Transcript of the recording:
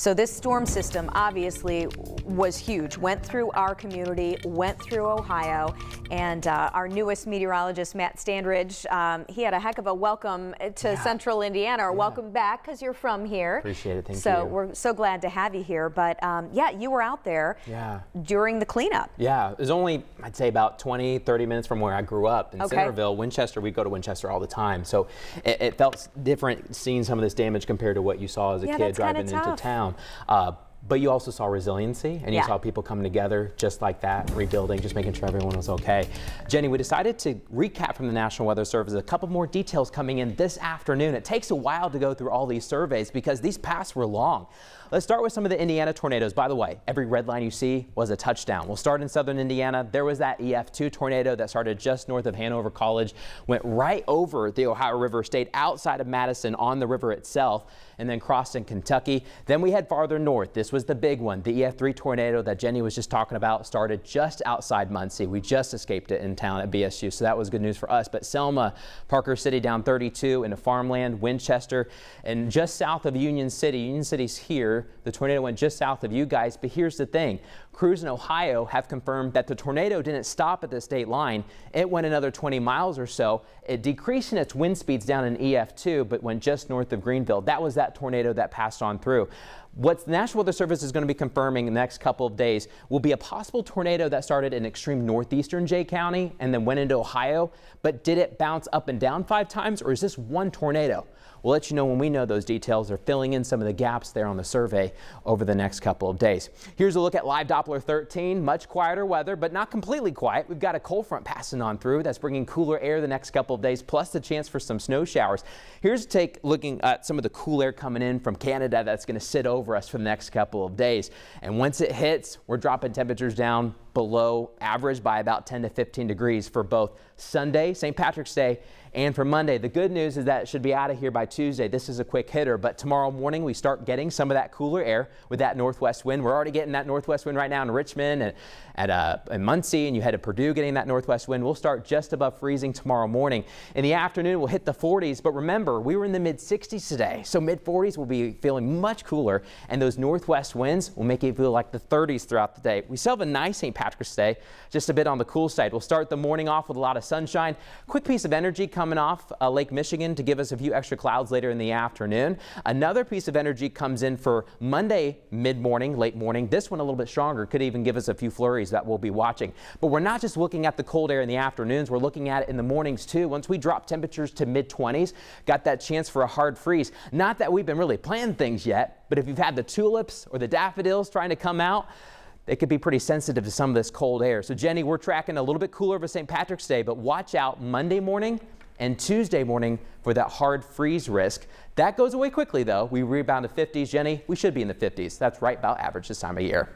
So this storm system obviously was huge, went through our community, went through Ohio, and our newest meteorologist, Matt Standridge, he had a heck of a welcome to Central Indiana, or welcome back because you're from here. Appreciate it, thank you. So we're so glad to have you here, but yeah, you were out there during the cleanup. Yeah, it was only, I'd say about 20, 30 minutes from where I grew up in Centerville. Winchester, we go to Winchester all the time, so it felt different seeing some of this damage compared to what you saw as a kid driving into town. But you also saw resiliency, and you saw people coming together just like that, rebuilding, just making sure everyone was okay. Jenny, we decided to recap from the National Weather Service a couple more details coming in this afternoon. It takes a while to go through all these surveys because these paths were long. Let's start with some of the Indiana tornadoes. By the way, every red line you see was a touchdown. We'll start in southern Indiana. There was that EF2 tornado that started just north of Hanover College, went right over the Ohio River, stayed outside of Madison on the river itself, and then crossed in Kentucky. Then we head farther north. This was the big one. The EF3 tornado that Jenny was just talking about started just outside Muncie. We just escaped it in town at BSU, so that was good news for us. But Selma, Parker City down 32 into farmland, Winchester, and just south of Union City. Union City's here. The tornado went just south of you guys, but here's the thing. Crews in Ohio have confirmed that the tornado didn't stop at the state line. It went another 20 miles or so. It decreased in its wind speeds down in EF2, but went just north of Greenville. That was that tornado that passed on through. What the National Weather Service is going to be confirming in the next couple of days will be a possible tornado that started in extreme northeastern Jay County and then went into Ohio. But did it bounce up and down 5 times, or is this one tornado? We'll let you know when we know those details. They're filling in some of the gaps there on the survey over the next couple of days. Here's a look at live Doppler 13. Much quieter weather, but not completely quiet. We've got a cold front passing on through that's bringing cooler air the next couple of days, plus the chance for some snow showers. Here's a take looking at some of the cool air coming in from Canada that's going to sit over us for the next couple of days. And once it hits, we're dropping temperatures down below average by about 10 to 15 degrees for both Sunday, St. Patrick's Day, and for Monday. The good news is that it should be out of here by Tuesday. This is a quick hitter, but tomorrow morning we start getting some of that cooler air with that northwest wind. We're already getting that northwest wind right now in Richmond and in Muncie, and you head to Purdue getting that northwest wind. We'll start just above freezing tomorrow morning. In the afternoon, we'll hit the 40s, but remember, we were in the mid 60s today, so mid 40s will be feeling much cooler, and those northwest winds will make it feel like the 30s throughout the day. We still have a nice St. Patrick's Day, just a bit on the cool side. We'll start the morning off with a lot of sunshine. Quick piece of energy coming off Lake Michigan to give us a few extra clouds later in the afternoon. Another piece of energy comes in for Monday mid-morning, late morning. This one a little bit stronger, could even give us a few flurries that we'll be watching. But we're not just looking at the cold air in the afternoons, we're looking at it in the mornings too. Once we drop temperatures to mid-20s, got that chance for a hard freeze. Not that we've been really planning things yet, but if you've had the tulips or the daffodils trying to come out, they could be pretty sensitive to some of this cold air. So Jenny, we're tracking a little bit cooler of a St. Patrick's Day, but watch out Monday morning and Tuesday morning for that hard freeze risk. That goes away quickly though. We rebound to 50s. Jenny, we should be in the 50s. That's right about average this time of year.